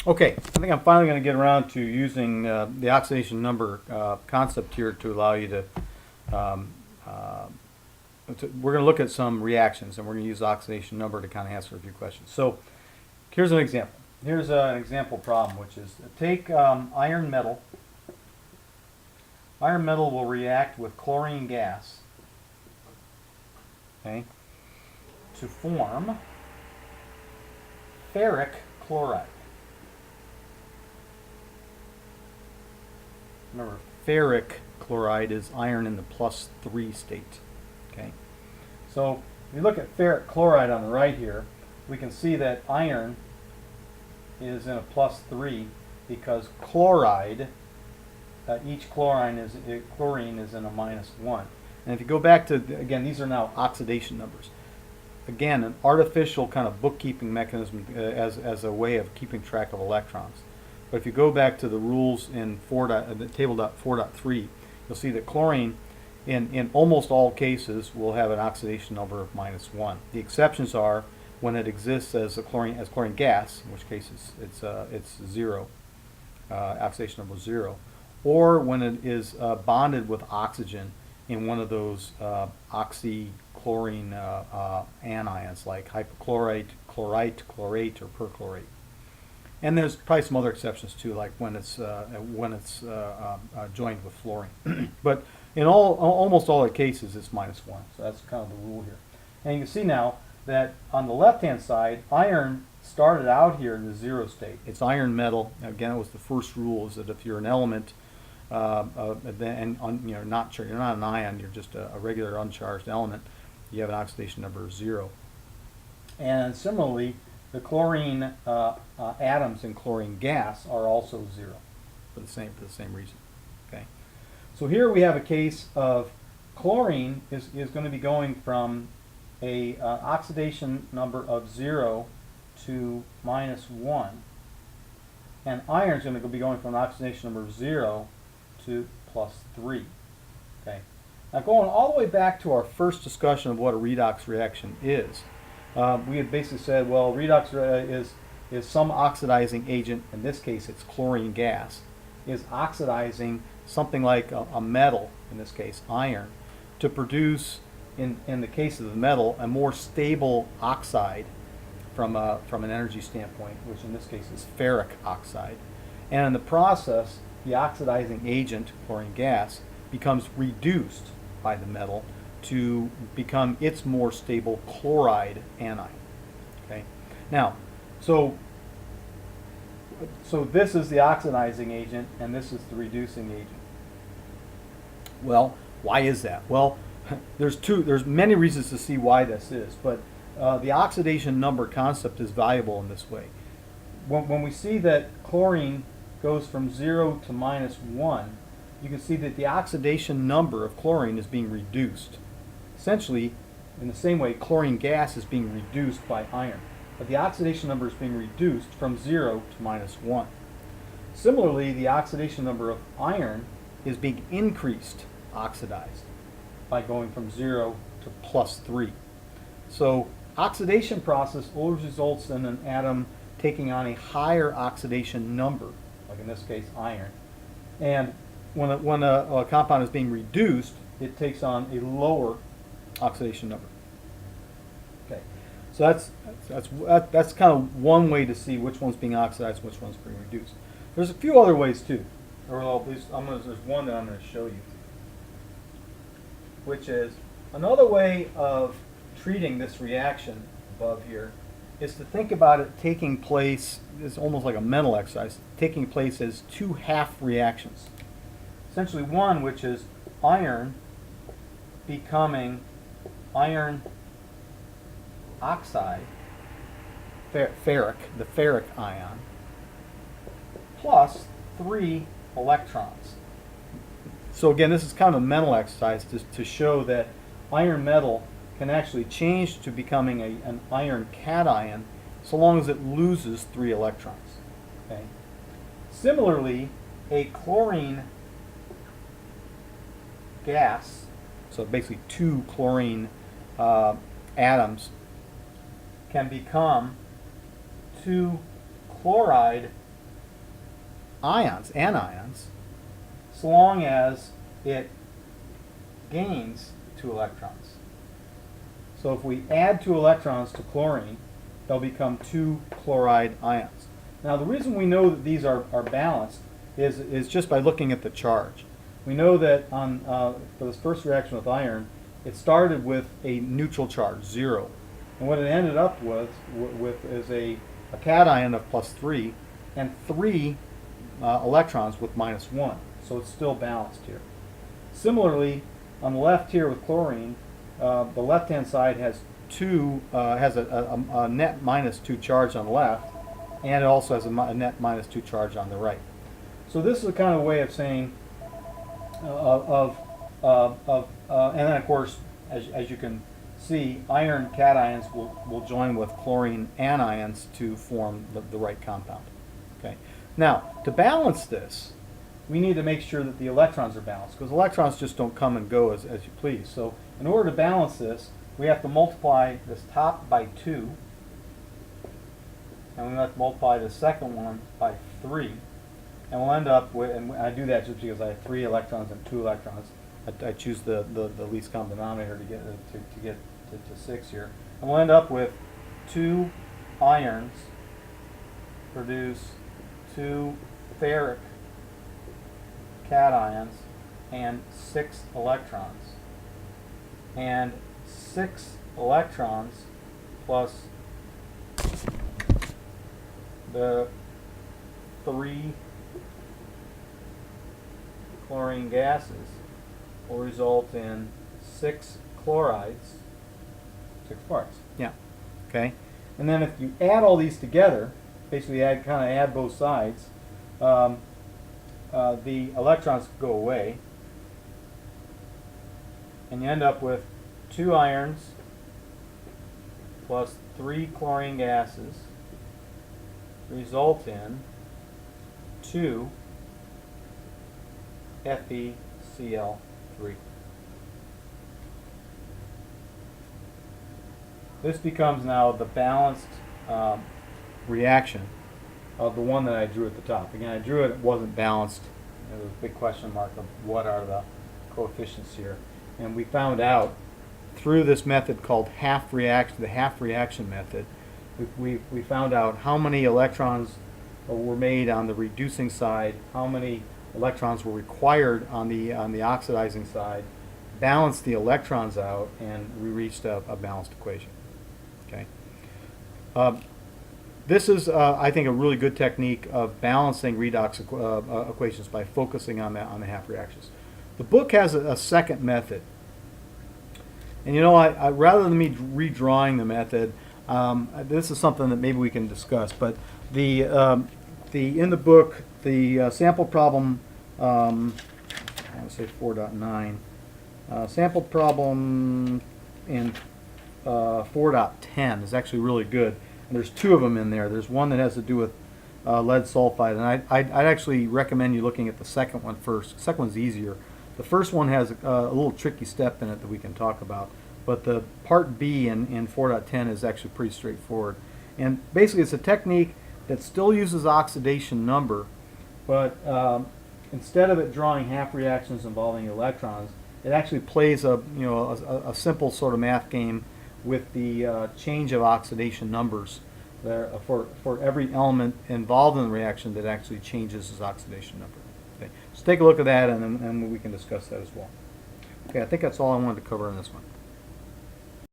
Okay, I think I'm finally going to get around to using the oxidation number concept here to allow you um, uh, we're going to look at some reactions, and we're going to use the oxidation number to kind of answer a few questions. So here's an example. Here's an example problem, which is take iron metal. Iron metal will react with chlorine gas, okay, to form ferric chloride. Remember, ferric chloride is iron in the +3 state. Okay, so if you look at ferric chloride on the right here, we can see that iron is in a +3 because chloride, each chlorine is in a -1. And if you go back to, again, these are now oxidation numbers. Again, an artificial kind of bookkeeping mechanism as a way of keeping track of electrons. But if you go back to the rules in the table 4.3, you'll see that chlorine, in almost all cases, will have an oxidation number of -1. The exceptions are when it exists as chlorine gas, in which case it's 0, oxidation number 0, or when it is bonded with oxygen in one of those oxychlorine anions like hypochlorite, chlorite, chlorate, or perchlorate. And there's probably some other exceptions too, like when it's joined with fluorine. But in almost all the cases, it's -1. So that's kind of the rule here. And you can see now that on the left-hand side, iron started out here in the 0 state. It's iron metal. Again, it was the first rule: is that if you're an element, you're not an ion, you're just a regular uncharged element, you have an oxidation number of 0. And similarly, the chlorine atoms in chlorine gas are also 0 for the same reason. Okay, so here we have a case of chlorine is going to be going from a oxidation number of 0 to -1, and iron is going to be going from an oxidation number of 0 to +3. Okay, now going all the way back to our first discussion of what a redox reaction is. We had basically said, well, redox is some oxidizing agent. In this case, it's chlorine gas, is oxidizing something like a metal, in this case iron, to produce, in the case of the metal, a more stable oxide from an energy standpoint, which in this case is ferric oxide. And in the process, the oxidizing agent, chlorine gas, becomes reduced by the metal to become its more stable chloride anion. Okay, now, so this is the oxidizing agent, and this is the reducing agent. Well, why is that? Well, there's many reasons to see why this is, but the oxidation number concept is valuable in this way. When we see that chlorine goes from 0 to -1, you can see that the oxidation number of chlorine is being reduced. Essentially, in the same way, chlorine gas is being reduced by iron, but the oxidation number is being reduced from 0 to -1. Similarly, the oxidation number of iron is being increased, oxidized, by going from 0 to +3. So oxidation process always results in an atom taking on a higher oxidation number, like in this case iron. And when a compound is being reduced, it takes on a lower oxidation number. Okay, so that's kind of one way to see which one's being oxidized, which one's being reduced. There's a few other ways too, or at least there's one that I'm going to show you, which is another way of treating this reaction above here is to think about it taking place. It's almost like a mental exercise, taking place as two half reactions. Essentially, one which is iron becoming iron oxide, ferric, the ferric ion, plus 3 electrons. So again, this is kind of a mental exercise to show that iron metal can actually change to becoming an iron cation so long as it loses 3 electrons. Okay. Similarly, a chlorine gas, so basically 2 chlorine atoms, can become 2 chloride ions, anions, so long as it gains 2 electrons. So if we add 2 electrons to chlorine, they'll become 2 chloride ions. Now the reason we know that these are balanced is just by looking at the charge. We know that for this first reaction with iron, it started with a neutral charge, 0. And what it ended up with is a cation of +3 and 3 electrons with -1. So it's still balanced here. Similarly, on the left here with chlorine, the left-hand side has a net -2 charge on the left, and it also has a net -2 charge on the right. So this is a kind of way of saying and then of course, as you can see, iron cations will join with chlorine anions to form the right compound. Okay. Now, to balance this, we need to make sure that the electrons are balanced, because electrons just don't come and go as you please. So in order to balance this, we have to multiply this top by 2, and we have to multiply the second one by 3, and we'll end up with, and I do that just because I have 3 electrons and 2 electrons. I choose the least common denominator to get to 6 here, and we'll end up with 2 irons produce 2 ferric cations and 6 electrons, and 6 electrons plus the 3 chlorine gases will result in 6 chlorides. 6 chlorides. Yeah. Okay. And then if you add all these together, basically kind of add both sides, the electrons go away, and you end up with 2 irons plus 3 chlorine gases result in 2 FeCl3. This becomes now the balanced reaction of the one that I drew at the top. Again, I drew it, it wasn't balanced. There was a big question mark of what are the coefficients here. And we found out through this method called the half reaction method, we found out how many electrons were made on the reducing side, how many electrons were required on the oxidizing side, balanced the electrons out, and we reached a balanced equation. Okay. This is, I think, a really good technique of balancing redox equations by focusing on the half reactions. The book has a second method, and you know, I rather than me redrawing the method, this is something that maybe we can discuss. But in the book, the sample problem, I would say 4.9, sample problem in 4.10 is actually really good. And there's 2 of them in there. There's one that has to do with lead sulfide, and I'd actually recommend you looking at the second one first. The second one's easier. The first one has a little tricky step in it that we can talk about, but the part B in 4.10 is actually pretty straightforward. And basically it's a technique that still uses oxidation number, but instead of it drawing half reactions involving electrons, it actually plays a simple sort of math game with the change of oxidation numbers there for every element involved in the reaction that actually changes its oxidation number. Okay. So take a look at that, and we can discuss that as well. Okay, I think that's all I wanted to cover in this one.